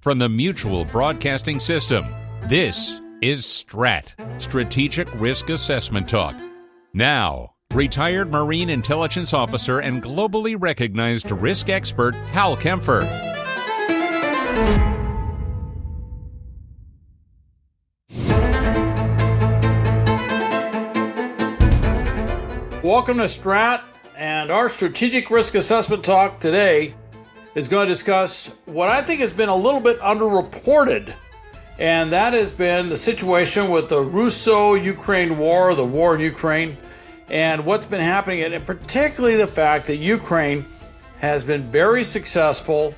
from the Mutual Broadcasting System. This is STRAT, Strategic Risk Assessment Talk. Now, retired Marine Intelligence Officer and globally recognized risk expert Hal Kempfer. Welcome to STRAT, and our Strategic Risk Assessment Talk today is going to discuss what I think has been a little bit underreported, and that has been the situation with the Russo-Ukraine war, the war in Ukraine, and what's been happening, and particularly the fact that Ukraine has been very successful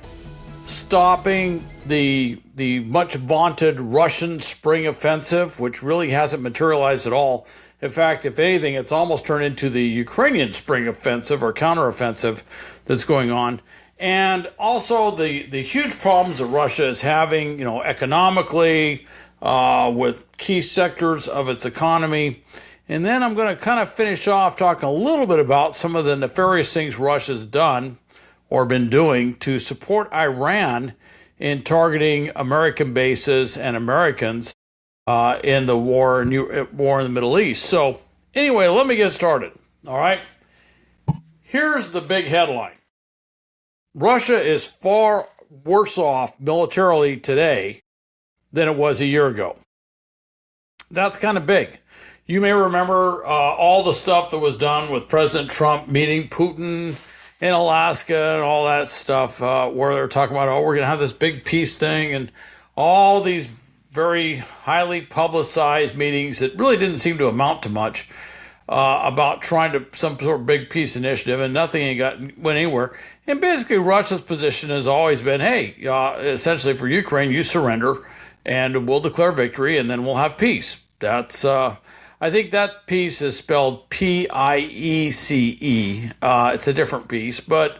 stopping the much vaunted Russian spring offensive, which really hasn't materialized at all. In fact, if anything, it's almost turned into the Ukrainian spring offensive or counteroffensive that's going on. And also the huge problems that Russia is having, economically, with key sectors of its economy. And then I'm going to kind of finish off talking a little bit about some of the nefarious things Russia's done or been doing to support Iran in targeting American bases and Americans in the war in the Middle East. So anyway, let me get started. All right. Here's the big headline. Russia is far worse off militarily today than it was a year ago. That's kind of big. You may remember all the stuff that was done with President Trump meeting Putin in Alaska and all that stuff, where they're talking about, we're going to have this big peace thing, and all these very highly publicized meetings that really didn't seem to amount to much about trying to some sort of big peace initiative, and nothing went anywhere. And basically, Russia's position has always been, hey, essentially for Ukraine, you surrender, and we'll declare victory, and then we'll have peace. That's I think that peace is spelled P-I-E-C-E. It's a different peace, but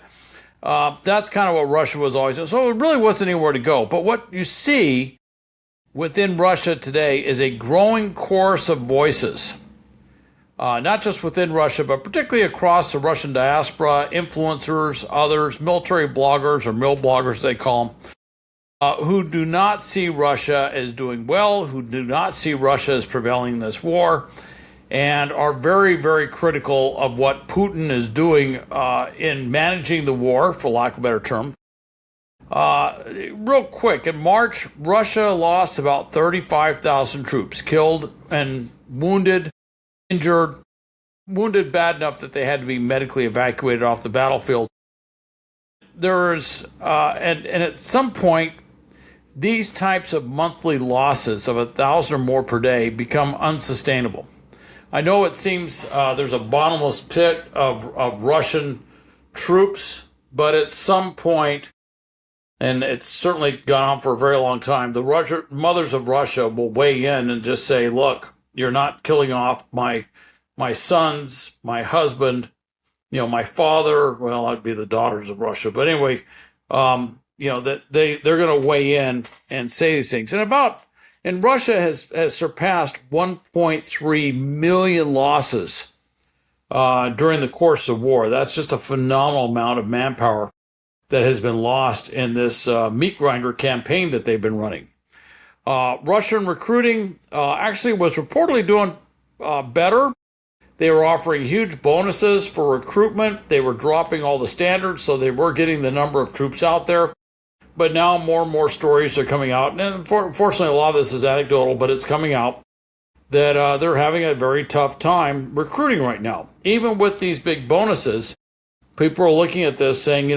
that's kind of what Russia was always doing. So it really wasn't anywhere to go. But what you see within Russia today is a growing chorus of voices, not just within Russia, but particularly across the Russian diaspora, influencers, others, military bloggers, or mil bloggers they call them, who do not see Russia as doing well, who do not see Russia as prevailing in this war, and are very, very critical of what Putin is doing in managing the war, for lack of a better term. Real quick, in March, Russia lost about 35,000 troops, killed and wounded, injured, wounded bad enough that they had to be medically evacuated off the battlefield. There's, and at some point, these types of monthly losses of 1,000 or more per day become unsustainable. I know it seems there's a bottomless pit of Russian troops, but at some point, and it's certainly gone on for a very long time, the mothers of Russia will weigh in and just say, look, you're not killing off my sons, my husband, my father. Well, that'd be the daughters of Russia. But anyway, that they're going to weigh in and say these things. And Russia has surpassed 1.3 million losses during the course of war. That's just a phenomenal amount of manpower that has been lost in this meat grinder campaign that they've been running. Russian recruiting actually was reportedly doing better. They were offering huge bonuses for recruitment. They were dropping all the standards, so they were getting the number of troops out there. But now more and more stories are coming out, and unfortunately a lot of this is anecdotal, but it's coming out, that they're having a very tough time recruiting right now. Even with these big bonuses, people are looking at this saying,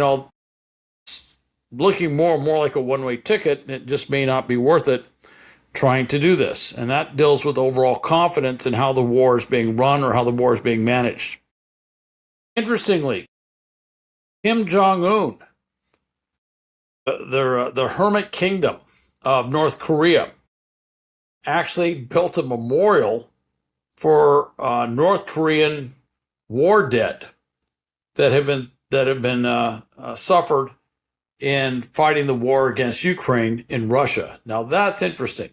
looking more and more like a one-way ticket, and it just may not be worth it trying to do this. And that deals with overall confidence in how the war is being run or how the war is being managed. Interestingly, Kim Jong-un, the hermit kingdom of North Korea, actually built a memorial for North Korean war dead that have been suffered in fighting the war against Ukraine in Russia. Now that's interesting.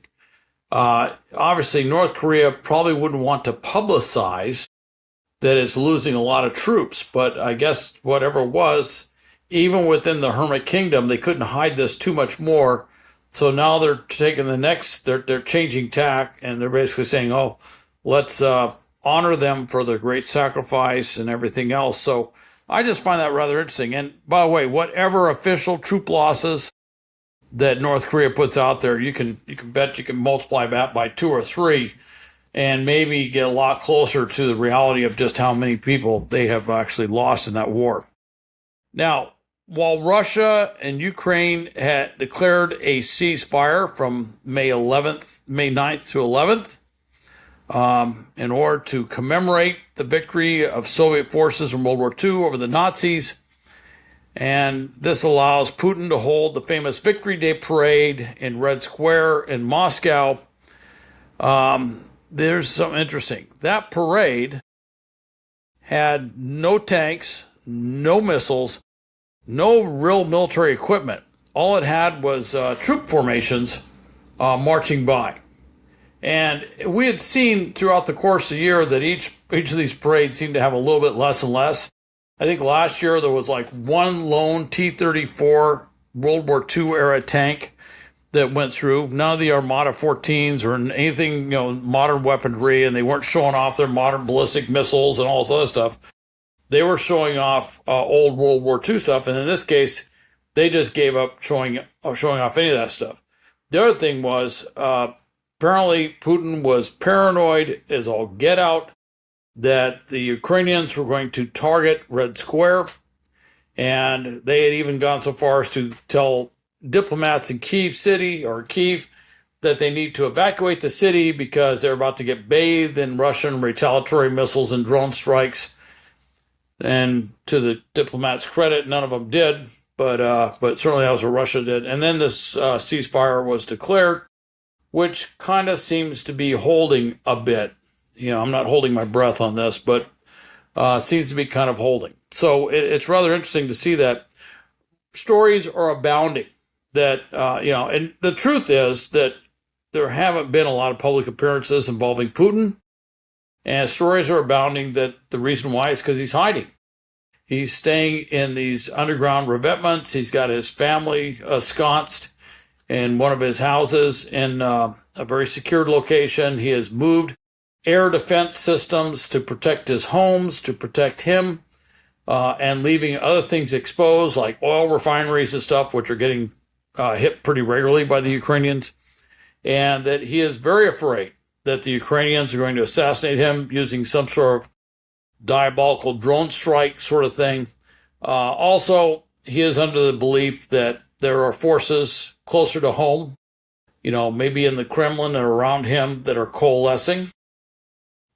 Obviously, North Korea probably wouldn't want to publicize that it's losing a lot of troops, but I guess whatever it was, even within the Hermit Kingdom, they couldn't hide this too much more So now they're taking the next, they're changing tack, and they're basically saying, oh, let's honor them for their great sacrifice and everything else. So I just find that rather interesting. And by the way, whatever official troop losses that North Korea puts out there, you can bet you can multiply that by 2 or 3 and maybe get a lot closer to the reality of just how many people they have actually lost in that war. Now, while Russia and Ukraine had declared a ceasefire from May 9th to 11th, in order to commemorate the victory of Soviet forces in World War II over the Nazis, and this allows Putin to hold the famous Victory Day parade in Red Square in Moscow. There's something interesting. That parade had no tanks, no missiles, no real military equipment. All it had was troop formations marching by. And we had seen throughout the course of the year that each of these parades seemed to have a little bit less and less. I think last year there was like one lone T-34 World War II era tank that went through. None of the Armada 14s or anything, modern weaponry, and they weren't showing off their modern ballistic missiles and all this other stuff. They were showing off old World War II stuff, and in this case, they just gave up showing off any of that stuff. The other thing was, apparently Putin was paranoid as all get out that the Ukrainians were going to target Red Square, and they had even gone so far as to tell diplomats in Kyiv that they need to evacuate the city because they're about to get bathed in Russian retaliatory missiles and drone strikes. And to the diplomats' credit, none of them did, but certainly that was what Russia did. And then this ceasefire was declared, which kind of seems to be holding a bit. I'm not holding my breath on this, but seems to be kind of holding. So it's rather interesting to see that stories are abounding that, and the truth is that there haven't been a lot of public appearances involving Putin. And stories are abounding that the reason why is because he's hiding. He's staying in these underground revetments. He's got his family ensconced in one of his houses in a very secured location. He has moved air defense systems to protect his homes, to protect him, and leaving other things exposed like oil refineries and stuff, which are getting hit pretty regularly by the Ukrainians. And that he is very afraid that the Ukrainians are going to assassinate him using some sort of diabolical drone strike sort of thing. Also, he is under the belief that there are forces closer to home, maybe in the Kremlin and around him that are coalescing,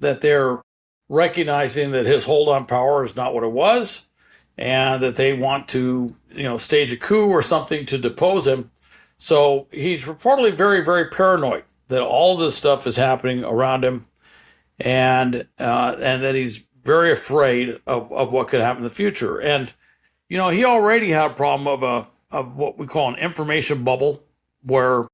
that they're recognizing that his hold on power is not what it was, and that they want to, stage a coup or something to depose him. So he's reportedly very, very paranoid that all this stuff is happening around him, and that he's very afraid of what could happen in the future. And he already had a problem of what we call an information bubble, where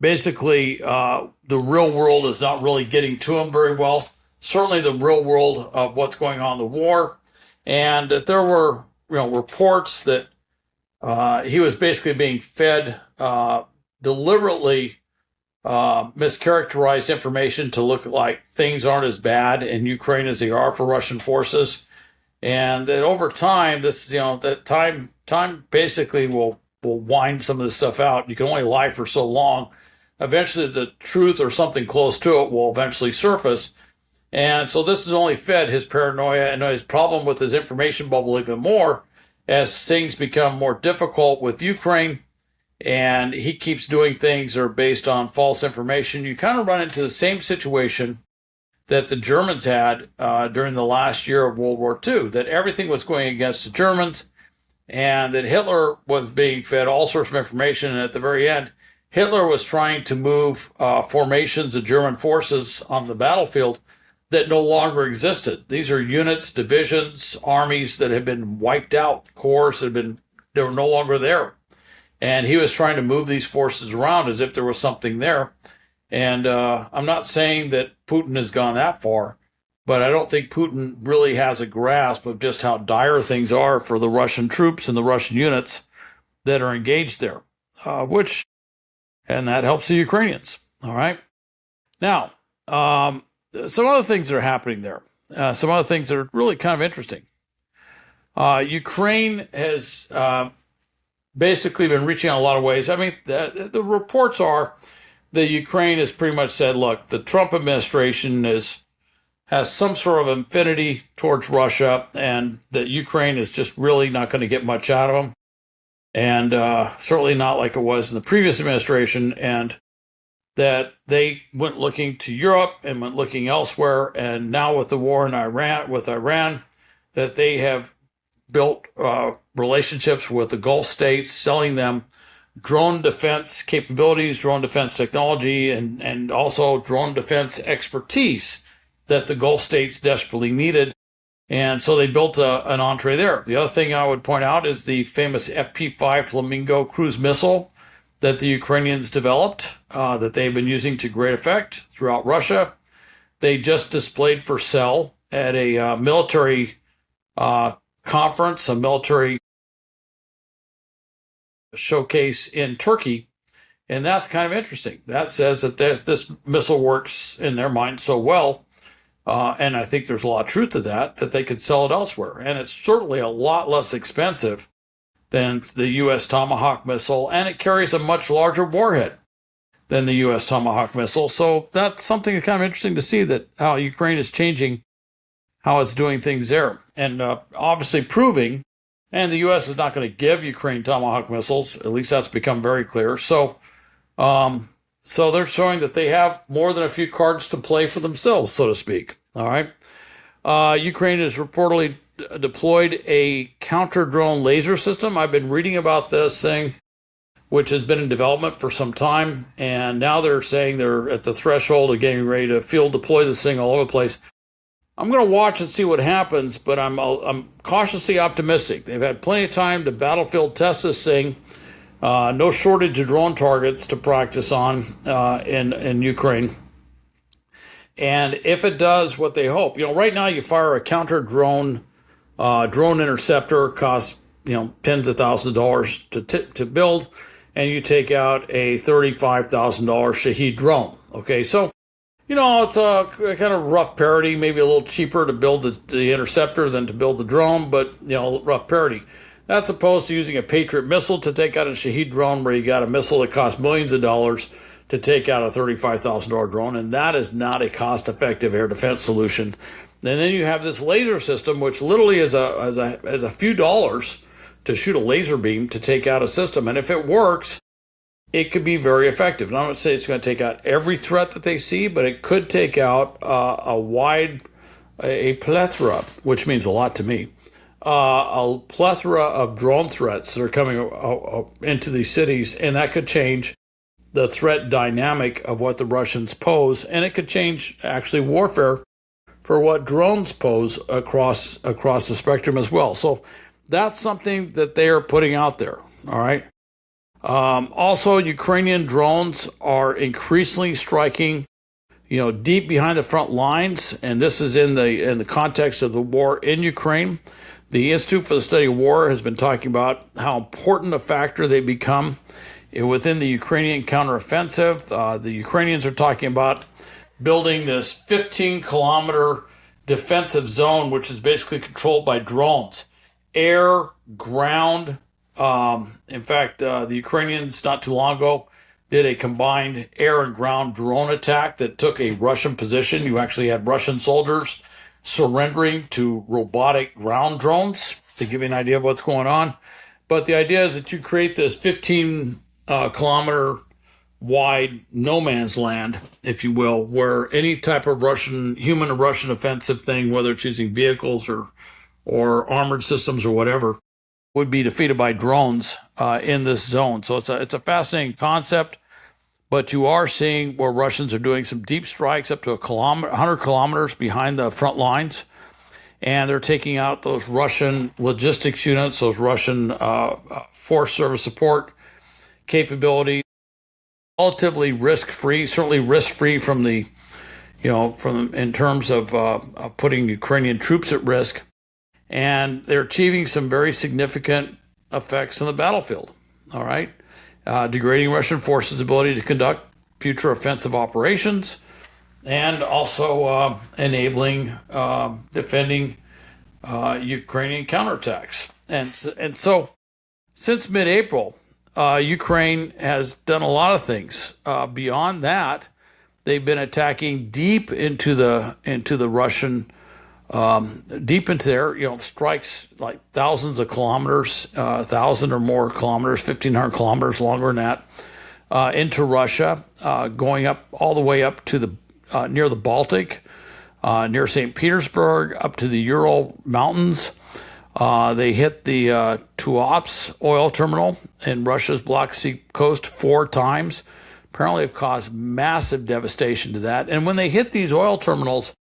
basically the real world is not really getting to him very well. Certainly the real world of what's going on in the war, and that there were reports that he was basically being fed deliberately mischaracterized information to look like things aren't as bad in Ukraine as they are for Russian forces, and that over time, that time basically will wind some of this stuff out. You can only lie for so long. Eventually, the truth or something close to it will eventually surface, and so this has only fed his paranoia and his problem with his information bubble even more as things become more difficult with Ukraine. And he keeps doing things that are based on false information. You kind of run into the same situation that the Germans had during the last year of World War II, that everything was going against the Germans, and that Hitler was being fed all sorts of information. And at the very end, Hitler was trying to move formations of German forces on the battlefield that no longer existed. These are units, divisions, armies that had been wiped out, corps that they were no longer there. And he was trying to move these forces around as if there was something there. And I'm not saying that Putin has gone that far, but I don't think Putin really has a grasp of just how dire things are for the Russian troops and the Russian units that are engaged there, which and that helps the Ukrainians. All right. Now, some other things that are happening there. Some other things that are really kind of interesting. Ukraine has basically been reaching out a lot of ways. I mean, the reports are that Ukraine has pretty much said, look, the Trump administration has some sort of affinity towards Russia, and that Ukraine is just really not going to get much out of them. And certainly not like it was in the previous administration, and that they went looking to Europe and went looking elsewhere. And now with the war in Iran, that they have built relationships with the Gulf states, selling them drone defense capabilities, drone defense technology, and also drone defense expertise that the Gulf states desperately needed. And so they built an entree there. The other thing I would point out is the famous FP5 Flamingo cruise missile that the Ukrainians developed, that they've been using to great effect throughout Russia. They just displayed for sale at a military conference, a military showcase in Turkey. And that's kind of interesting. That says that this missile works in their mind so well. And I think there's a lot of truth to that they could sell it elsewhere. And it's certainly a lot less expensive than the U.S. Tomahawk missile, and it carries a much larger warhead than the U.S. Tomahawk missile. So that's something kind of interesting to see, that how Ukraine is changing how it's doing things there. And obviously proving, and the U.S. is not going to give Ukraine Tomahawk missiles, at least that's become very clear. So they're showing that they have more than a few cards to play for themselves, so to speak. All right. Ukraine has reportedly deployed a counter-drone laser system. I've been reading about this thing, which has been in development for some time, and now they're saying they're at the threshold of getting ready to field deploy this thing all over the place. I'm going to watch and see what happens, but I'm cautiously optimistic. They've had plenty of time to battlefield test this thing. No shortage of drone targets to practice on in Ukraine. And if it does what they hope, right now you fire a counter drone interceptor, costs tens of thousands of dollars to build, and you take out a $35,000 Shahed drone. Okay, so it's a kind of rough parity, maybe a little cheaper to build the interceptor than to build the drone, but rough parity. That's opposed to using a Patriot missile to take out a Shahed drone, where you got a missile that costs millions of dollars to take out a $35,000 drone, and that is not a cost-effective air defense solution. And then you have this laser system, which literally is a few dollars to shoot a laser beam to take out a system, and if it works, it could be very effective. And I don't say it's going to take out every threat that they see, but it could take out a plethora, which means a lot to me. A plethora of drone threats that are coming into these cities, and that could change the threat dynamic of what the Russians pose, and it could change actually warfare for what drones pose across the spectrum as well. So that's something that they are putting out there. All right. Also, Ukrainian drones are increasingly striking, deep behind the front lines, and this is in the context of the war in Ukraine. The Institute for the Study of War has been talking about how important a factor they become within the Ukrainian counteroffensive. The Ukrainians are talking about building this 15-kilometer defensive zone, which is basically controlled by drones, air, ground. In fact, the Ukrainians not too long ago did a combined air and ground drone attack that took a Russian position. You actually had Russian soldiers surrendering to robotic ground drones, to give you an idea of what's going on. But the idea is that you create this 15-kilometer wide no man's land, if you will, where any type of human or Russian offensive thing, whether it's using vehicles or armored systems or whatever, would be defeated by drones in this zone. So it's a fascinating concept, but you are seeing where Russians are doing some deep strikes up to 100 kilometers behind the front lines, and they're taking out those Russian logistics units, those Russian force service support capability, relatively risk-free, certainly risk-free from in terms of putting Ukrainian troops at risk. And they're achieving some very significant effects on the battlefield. All right. degrading Russian forces' ability to conduct future offensive operations, and also enabling defending Ukrainian counterattacks. And so since mid-April, Ukraine has done a lot of things. Beyond that, they've been attacking deep into the Russian, deep into their, strikes like thousands of kilometers, 1,000 or more kilometers, 1,500 kilometers longer than that, into Russia, going up all the way up to the near the Baltic, near St. Petersburg, up to the Ural Mountains. They hit the Tuapse oil terminal in Russia's Black Sea coast 4 times. Apparently have caused massive devastation to that. And when they hit these oil terminals,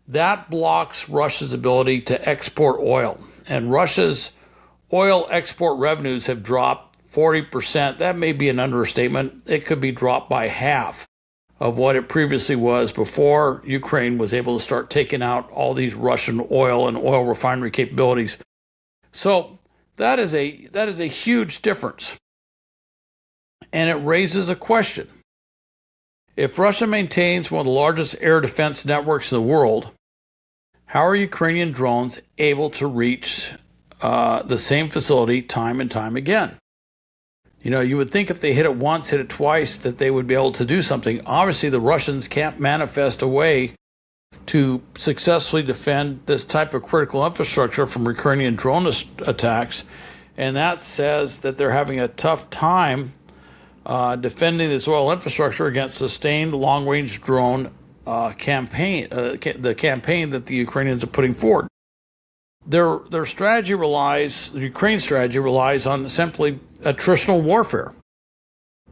that blocks Russia's ability to export oil. And Russia's oil export revenues have dropped 40%. That may be an understatement. It could be dropped by half of what it previously was before Ukraine was able to start taking out all these Russian oil and oil refinery capabilities. So that is a huge difference. And it raises a question. If Russia maintains one of the largest air defense networks in the world, how are Ukrainian drones able to reach the same facility time and time again? You would think if they hit it once, hit it twice, that they would be able to do something. Obviously, the Russians can't manifest a way to successfully defend this type of critical infrastructure from Ukrainian drone attacks. And that says that they're having a tough time defending this oil infrastructure against sustained long-range drone campaign, the campaign that the Ukrainians are putting forward. Their strategy relies, the Ukraine strategy relies on simply attritional warfare,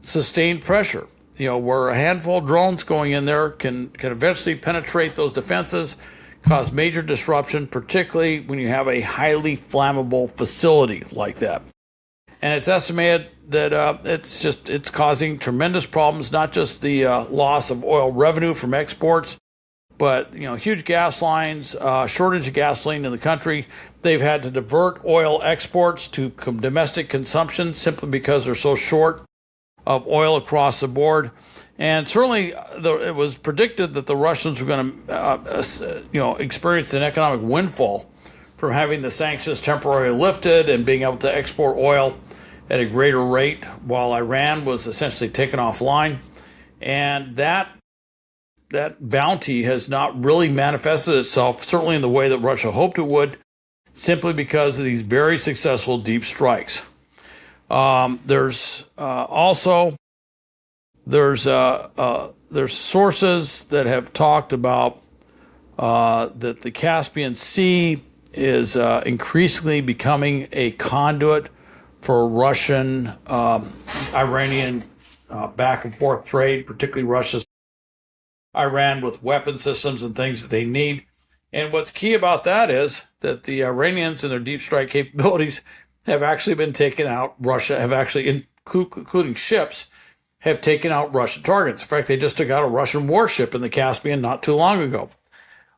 sustained pressure, where a handful of drones going in there can eventually penetrate those defenses, cause major disruption, particularly when you have a highly flammable facility like that. And it's estimated that it's causing tremendous problems, not just the loss of oil revenue from exports, but huge gas lines, shortage of gasoline in the country. They've had to divert oil exports to domestic consumption simply because they're so short of oil across the board. And certainly, it was predicted that the Russians were going to, experience an economic windfall from having the sanctions temporarily lifted and being able to export oil at a greater rate while Iran was essentially taken offline. And that bounty has not really manifested itself, certainly in the way that Russia hoped it would, simply because of these very successful deep strikes. There's sources that have talked about that the Caspian Sea is increasingly becoming a conduit for Russian, Iranian back and forth trade, particularly Russia's Iran with weapon systems and things that they need. And what's key about that is that the Iranians and their deep strike capabilities have actually been taken out. Russia have actually, including ships, have taken out Russian targets. In fact, they just took out a Russian warship in the Caspian not too long ago.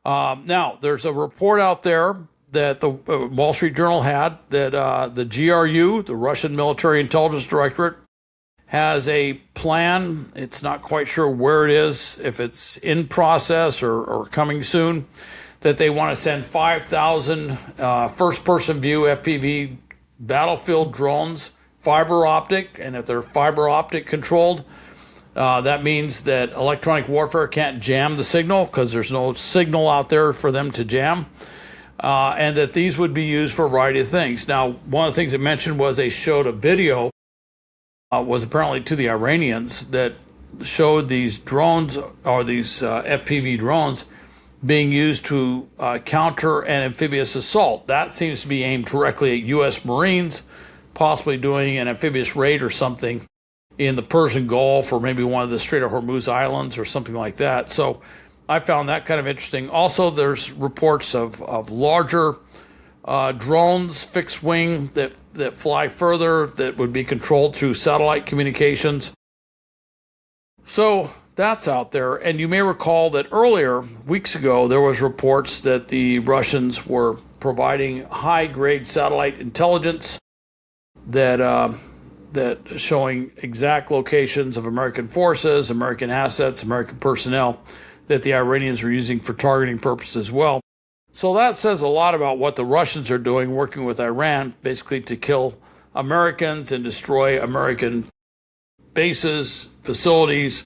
Now, there's a report out there that the Wall Street Journal had that the GRU, the Russian Military Intelligence Directorate, has a plan. It's not quite sure where it is, if it's in process or coming soon, that they want to send 5,000 first-person view FPV battlefield drones, fiber optic, and if they're fiber optic controlled, that means that electronic warfare can't jam the signal because there's no signal out there for them to jam, and that these would be used for a variety of things. Now, one of the things it mentioned was they showed a video, was apparently to the Iranians, that showed these drones, or these FPV drones, being used to counter an amphibious assault. That seems to be aimed directly at U.S. Marines, possibly doing an amphibious raid or something in the Persian Gulf or maybe one of the Strait of Hormuz Islands or something like that. So I found that kind of interesting. Also, there's reports of larger drones, fixed wing, that fly further, that would be controlled through satellite communications. So that's out there. And you may recall that earlier, weeks ago, there was reports that the Russians were providing high-grade satellite intelligence that that showing exact locations of American forces, American assets, American personnel that the Iranians are using for targeting purposes as well. So that says a lot about what the Russians are doing, working with Iran, basically to kill Americans and destroy American bases, facilities,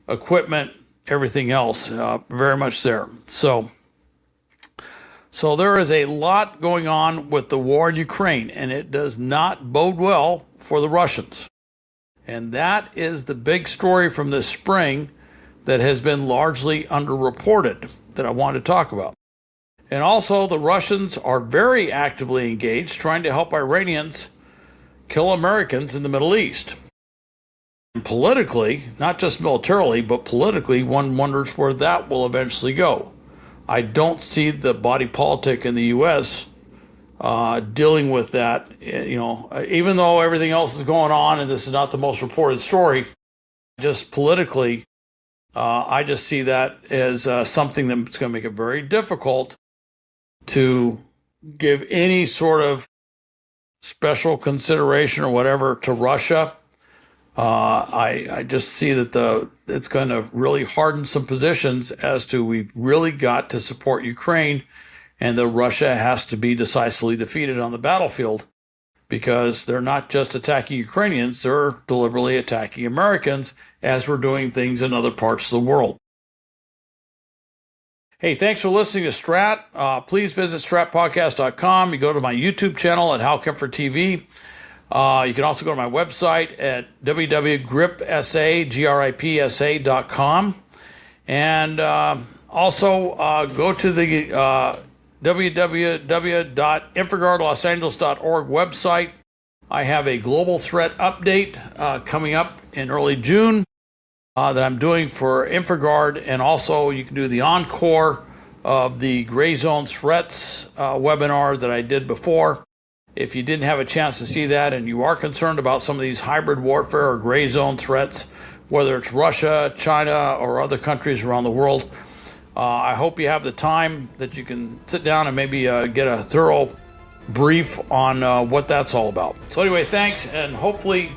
equipment, everything else, very much there. So there is a lot going on with the war in Ukraine, and it does not bode well for the Russians. And that is the big story from this spring that has been largely underreported that I want to talk about. And also, the Russians are very actively engaged trying to help Iranians kill Americans in the Middle East. And politically, not just militarily, but politically, one wonders where that will eventually go. I don't see the body politic in the U.S. Dealing with that. Even though everything else is going on, and this is not the most reported story, just politically, I just see that as something that's going to make it very difficult to give any sort of special consideration or whatever to Russia. I just see that it's going to really harden some positions as to we've really got to support Ukraine, and that Russia has to be decisively defeated on the battlefield, because they're not just attacking Ukrainians, they're deliberately attacking Americans as we're doing things in other parts of the world. Hey, thanks for listening to STRAT. Please visit stratpodcast.com. You go to my YouTube channel at Hal Kempfer TV. You can also go to my website at www.gripsa.com. And also go to the www.infogardlosangeles.org website. I have a global threat update coming up in early June that I'm doing for InfoGuard, and also you can do the encore of the Gray Zone Threats webinar that I did before. If you didn't have a chance to see that and you are concerned about some of these hybrid warfare or gray zone threats, whether it's Russia, China, or other countries around the world, I hope you have the time that you can sit down and maybe get a thorough brief on what that's all about. So anyway, thanks, and hopefully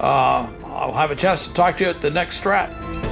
I'll have a chance to talk to you at the next Strat.